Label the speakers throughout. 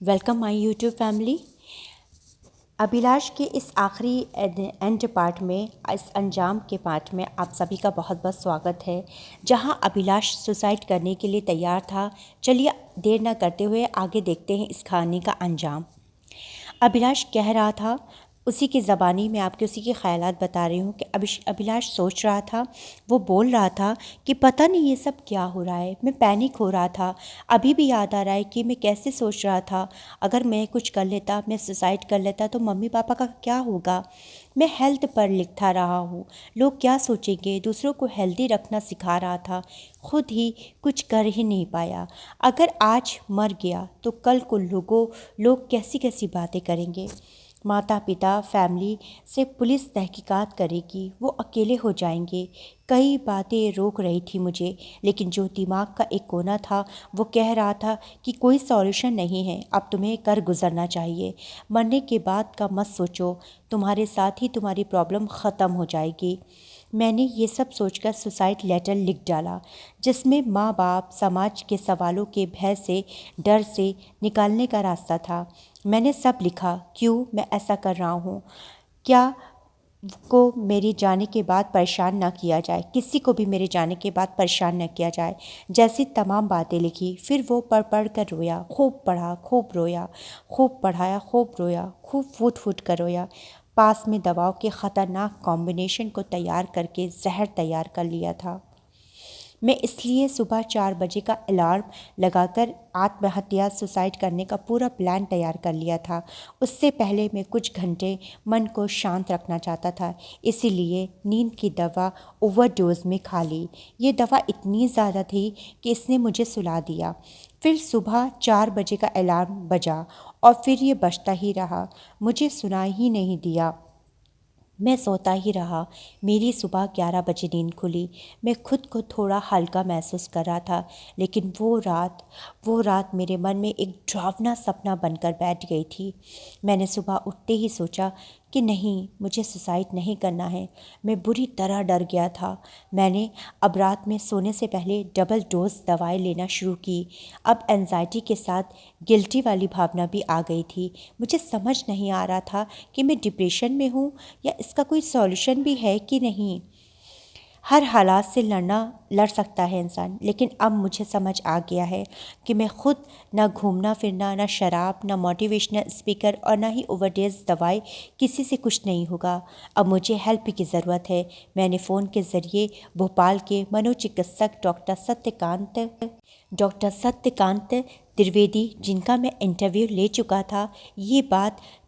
Speaker 1: Welcome my YouTube family. Abhilash के इस आखिरी एंड पार्ट में, इस अंजाम के पार्ट में आप सभी का बहुत बहुत स्वागत है। जहां अभिलाष सुसाइड करने के लिए तैयार था। चलिए देर न करते हुए आगे देखते हैं इस कहानी का अंजाम। अभिलाष कह रहा था, उसी की ज़बानी में आपके उसी के ख़यालात बता रही हूँ कि अभिलाष सोच रहा था, वो बोल रहा था कि पता नहीं ये सब क्या हो रहा है। मैं पैनिक हो रहा था। अभी भी याद आ रहा है कि मैं कैसे सोच रहा था, अगर मैं कुछ कर लेता, मैं सुसाइड कर लेता तो मम्मी पापा का क्या होगा। मैं हेल्थ पर लिखता रहा हूँ, लोग क्या सोचेंगे। दूसरों को हेल्दी रखना सिखा रहा था, खुद ही कुछ कर ही नहीं पाया। अगर आज मर गया तो कल को लोग कैसी कैसी बातें करेंगे। माता पिता, फैमिली से पुलिस तहकीकात करेगी, वो अकेले हो जाएंगे। कई बातें रोक रही थी मुझे, लेकिन जो दिमाग का एक कोना था वो कह रहा था कि कोई सॉल्यूशन नहीं है, अब तुम्हें कर गुजरना चाहिए। मरने के बाद का मत सोचो, तुम्हारे साथ ही तुम्हारी प्रॉब्लम ख़त्म हो जाएगी। मैंने ये सब सोचकर सुसाइड लेटर लिख डाला, जिसमें माँ बाप, समाज के सवालों के भय से, डर से निकालने का रास्ता था। मैंने सब लिखा, क्यों मैं ऐसा कर रहा हूँ, क्या को मेरे जाने के बाद परेशान ना किया जाए, किसी को भी मेरे जाने के बाद परेशान न किया जाए, जैसी तमाम बातें लिखी। फिर वो पढ़ कर रोया, खूब पढ़ा, खूब रोया, खूब पढ़ाया, खूब रोया, खूब फूट फूट कर रोया। पास में दवाओं के ख़तरनाक कॉम्बिनेशन को तैयार करके जहर तैयार कर लिया था। मैं इसलिए सुबह 4 बजे का अलार्म लगाकर आत्महत्या सुसाइड करने का पूरा प्लान तैयार कर लिया था। उससे पहले मैं कुछ घंटे मन को शांत रखना चाहता था, इसीलिए नींद की दवा ओवरडोज में खा ली। ये दवा इतनी ज़्यादा थी कि इसने मुझे सुला दिया। फिर सुबह 4 बजे का अलार्म बजा और फिर ये बजता ही रहा, मुझे सुना ही नहीं दिया। मैं सोता ही रहा। मेरी सुबह 11 बजे नींद खुली। मैं खुद को थोड़ा हल्का महसूस कर रहा था, लेकिन वो रात मेरे मन में एक डरावना सपना बनकर बैठ गई थी। मैंने सुबह उठते ही सोचा कि नहीं, मुझे सुसाइड नहीं करना है। मैं बुरी तरह डर गया था। मैंने अब रात में सोने से पहले डबल डोज दवाई लेना शुरू की। अब एंजाइटी के साथ गिल्टी वाली भावना भी आ गई थी। मुझे समझ नहीं आ रहा था कि मैं डिप्रेशन में हूँ या इसका कोई सॉल्यूशन भी है कि नहीं। हर हालात से लड़ सकता है इंसान, लेकिन अब मुझे समझ आ गया है कि मैं खुद ना घूमना फिरना, ना शराब, ना मोटिवेशनल स्पीकर और ना ही ओवरडोज दवाई, किसी से कुछ नहीं होगा। अब मुझे हेल्प की ज़रूरत है। मैंने फ़ोन के ज़रिए भोपाल के मनोचिकित्सक डॉक्टर सत्यकांत त्रिवेदी, जिनका मैं इंटरव्यू ले चुका था, ये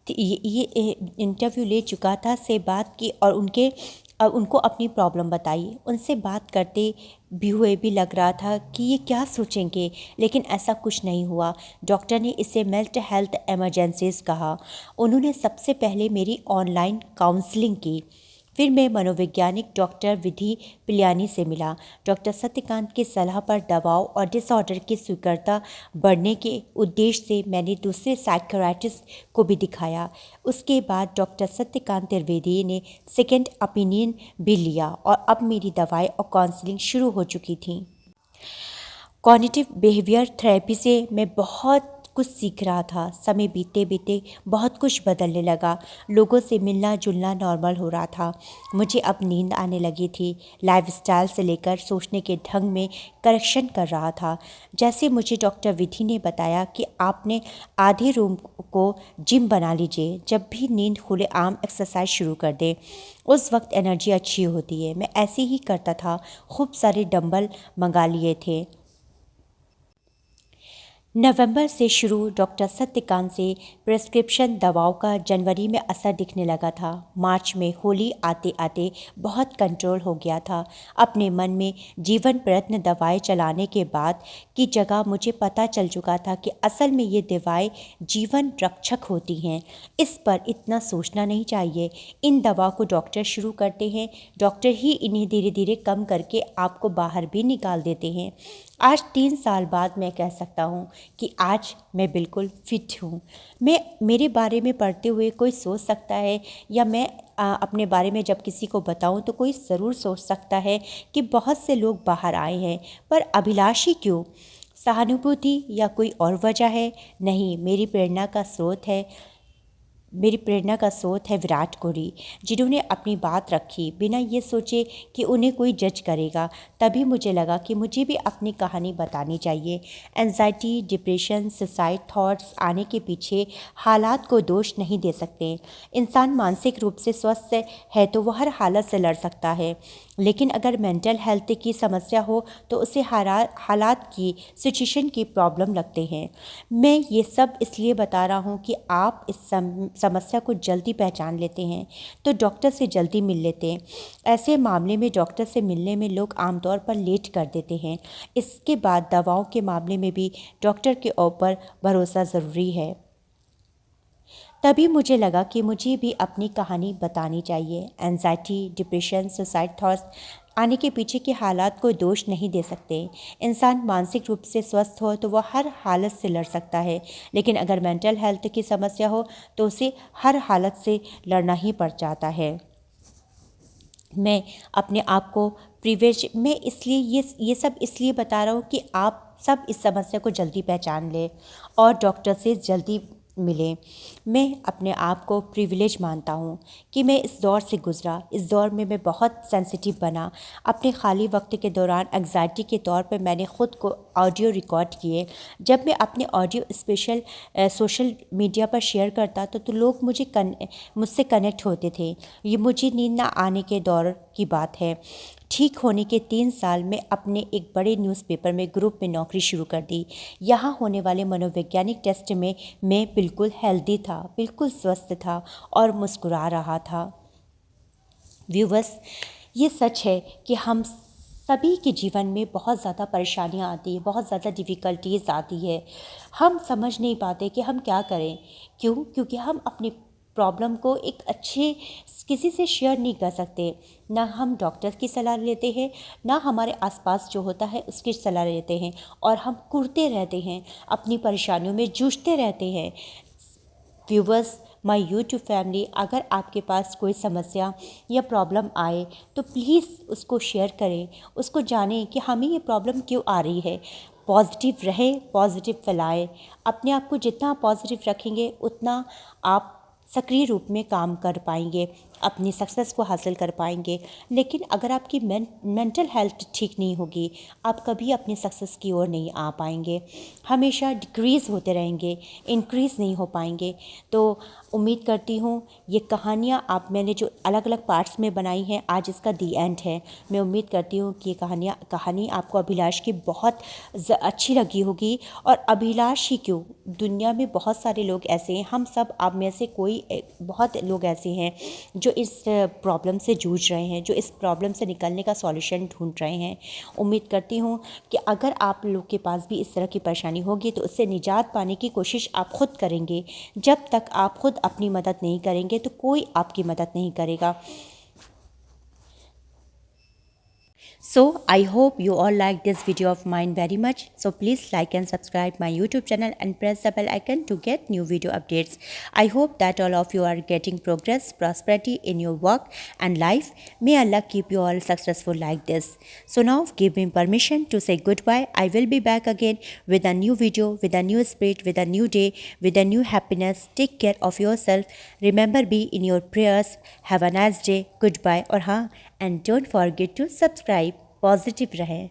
Speaker 1: इंटरव्यू ले चुका था, से बात की और उनको अपनी प्रॉब्लम बताई। उनसे बात करते भी हुए भी लग रहा था कि ये क्या सोचेंगे, लेकिन ऐसा कुछ नहीं हुआ। डॉक्टर ने इसे मेंटल हेल्थ इमरजेंसीज कहा। उन्होंने सबसे पहले मेरी ऑनलाइन काउंसलिंग की। फिर मैं मनोवैज्ञानिक डॉक्टर विधि पिल्यानी से मिला। डॉक्टर सत्यकांत की सलाह पर दवाओं और डिसऑर्डर की स्वीकृति बढ़ने के उद्देश्य से मैंने दूसरे साइकियाट्रिस्ट को भी दिखाया। उसके बाद डॉक्टर सत्यकांत त्रिवेदी ने सेकेंड ओपिनियन भी लिया और अब मेरी दवाई और काउंसलिंग शुरू हो चुकी थी। कॉग्निटिव बिहेवियर थेरेपी से मैं बहुत कुछ सीख रहा था। समय बीते बीते बहुत कुछ बदलने लगा। लोगों से मिलना जुलना नॉर्मल हो रहा था। मुझे अब नींद आने लगी थी। लाइफस्टाइल से लेकर सोचने के ढंग में करेक्शन कर रहा था। जैसे मुझे डॉक्टर विधि ने बताया कि आपने आधे रूम को जिम बना लीजिए, जब भी नींद खुले आम एक्सरसाइज शुरू कर दें, उस वक्त एनर्जी अच्छी होती है। मैं ऐसे ही करता था। खूब सारे डंबल मंगा लिए थे। नवंबर से शुरू डॉक्टर सत्यकांत से प्रिस्क्रिप्शन दवाओं का जनवरी में असर दिखने लगा था। मार्च में होली आते आते बहुत कंट्रोल हो गया था। अपने मन में जीवन प्रयत्न दवाएं चलाने के बाद की जगह मुझे पता चल चुका था कि असल में ये दवाएं जीवन रक्षक होती हैं। इस पर इतना सोचना नहीं चाहिए। इन दवाओं को डॉक्टर शुरू करते हैं, डॉक्टर ही इन्हें धीरे धीरे कम करके आपको बाहर भी निकाल देते हैं। आज 3 साल बाद मैं कह सकता हूँ कि आज मैं बिल्कुल फिट हूँ। मेरे बारे में पढ़ते हुए कोई सोच सकता है, या मैं अपने बारे में जब किसी को बताऊँ तो कोई ज़रूर सोच सकता है कि बहुत से लोग बाहर आए हैं, पर अभिलाषी क्यों? सहानुभूति या कोई और वजह है? नहीं, मेरी प्रेरणा का स्रोत है विराट कोहली, जिन्होंने अपनी बात रखी बिना ये सोचे कि उन्हें कोई जज करेगा। तभी मुझे लगा कि मुझे भी अपनी कहानी बतानी चाहिए। एंजाइटी, डिप्रेशन, सुसाइड थॉट्स आने के पीछे हालात को दोष नहीं दे सकते। इंसान मानसिक रूप से स्वस्थ है तो वह हर हालत से लड़ सकता है, लेकिन अगर मेंटल हेल्थ की समस्या हो तो उसे हालात की, सिचुएशन की प्रॉब्लम लगते हैं। मैं ये सब इसलिए बता रहा हूँ कि आप इस समस्या को जल्दी पहचान लेते हैं तो डॉक्टर से जल्दी मिल लेते हैं। ऐसे मामले में डॉक्टर से मिलने में लोग आमतौर पर लेट कर देते हैं। इसके बाद दवाओं के मामले में भी डॉक्टर के ऊपर भरोसा ज़रूरी है। तभी मुझे लगा कि मुझे भी अपनी कहानी बतानी चाहिए। एंजाइटी, डिप्रेशन, सुसाइड थॉट्स आने के पीछे के हालात को दोष नहीं दे सकते। इंसान मानसिक रूप से स्वस्थ हो तो वह हर हालत से लड़ सकता है, लेकिन अगर मेंटल हेल्थ की समस्या हो तो उसे हर हालत से लड़ना ही पड़ जाता है। मैं अपने आप को प्रिविलेज मैं इसलिए ये सब इसलिए बता रहा हूँ कि आप सब इस समस्या को जल्दी पहचान लें और डॉक्टर से जल्दी मिलें। मैं अपने आप को प्रिविलेज मानता हूँ कि मैं इस दौर से गुज़रा। इस दौर में मैं बहुत सेंसिटिव बना। अपने खाली वक्त के दौरान एंग्जाइटी के तौर पर मैंने ख़ुद को ऑडियो रिकॉर्ड किए। जब मैं अपने ऑडियो सोशल मीडिया पर शेयर करता तो लोग मुझसे कनेक्ट होते थे। ये मुझे नींद ना आने के दौर की बात है। ठीक होने के 3 साल में अपने एक बड़े न्यूज़पेपर में ग्रुप में नौकरी शुरू कर दी। यहाँ होने वाले मनोवैज्ञानिक टेस्ट में मैं बिल्कुल हेल्दी था, बिल्कुल स्वस्थ था और मुस्कुरा रहा था। व्यूवर्स, ये सच है कि हम सभी के जीवन में बहुत ज़्यादा परेशानियाँ आती हैं, बहुत ज़्यादा डिफ़िकल्टीज़ आती है। हम समझ नहीं पाते कि हम क्या करें। क्यों? क्योंकि हम अपनी प्रॉब्लम को एक अच्छे किसी से शेयर नहीं कर सकते। ना हम डॉक्टर की सलाह लेते हैं, ना हमारे आसपास जो होता है उसकी सलाह लेते हैं, और हम कुढ़ते रहते हैं, अपनी परेशानियों में जूझते रहते हैं। व्यूवर्स, माय यूट्यूब फैमिली, अगर आपके पास कोई समस्या या प्रॉब्लम आए तो प्लीज़ उसको शेयर करें, उसको जानें कि हमें ये प्रॉब्लम क्यों आ रही है। पॉजिटिव रहें, पॉजिटिव फैलाएं। अपने आप को जितना पॉजिटिव रखेंगे उतना आप सक्रिय रूप में काम कर पाएंगे, अपनी सक्सेस को हासिल कर पाएंगे। लेकिन अगर आपकी मेंटल हेल्थ ठीक नहीं होगी, आप कभी अपनी सक्सेस की ओर नहीं आ पाएंगे। हमेशा डिक्रीज़ होते रहेंगे, इंक्रीज़ नहीं हो पाएंगे। तो उम्मीद करती हूँ ये कहानियाँ मैंने जो अलग अलग पार्ट्स में बनाई हैं, आज इसका दी एंड है। मैं उम्मीद करती हूँ कि ये कहानी आपको अभिलाष की बहुत अच्छी लगी होगी। और अभिलाष ही क्यों, दुनिया में बहुत सारे लोग ऐसे हैं, हम सब आप में से बहुत लोग ऐसे हैं जो इस प्रॉब्लम से जूझ रहे हैं, जो इस प्रॉब्लम से निकलने का सॉल्यूशन ढूंढ रहे हैं। उम्मीद करती हूँ कि अगर आप लोग के पास भी इस तरह की परेशानी होगी तो उससे निजात पाने की कोशिश आप खुद करेंगे। जब तक आप खुद अपनी मदद नहीं करेंगे तो कोई आपकी मदद नहीं करेगा। So I hope you all like this video of mine very much. So please like and subscribe my YouTube channel and press the bell icon to get new video updates. I hope that all of you are getting progress, prosperity in your work and life. May Allah keep you all successful like this. So now give me permission to say goodbye. I will be back again with a new video, with a new spirit, with a new day, with a new happiness. Take care of yourself. Remember, be in your prayers. Have a nice day. Goodbye. और हाँ, and don't forget to subscribe. Positive रहें।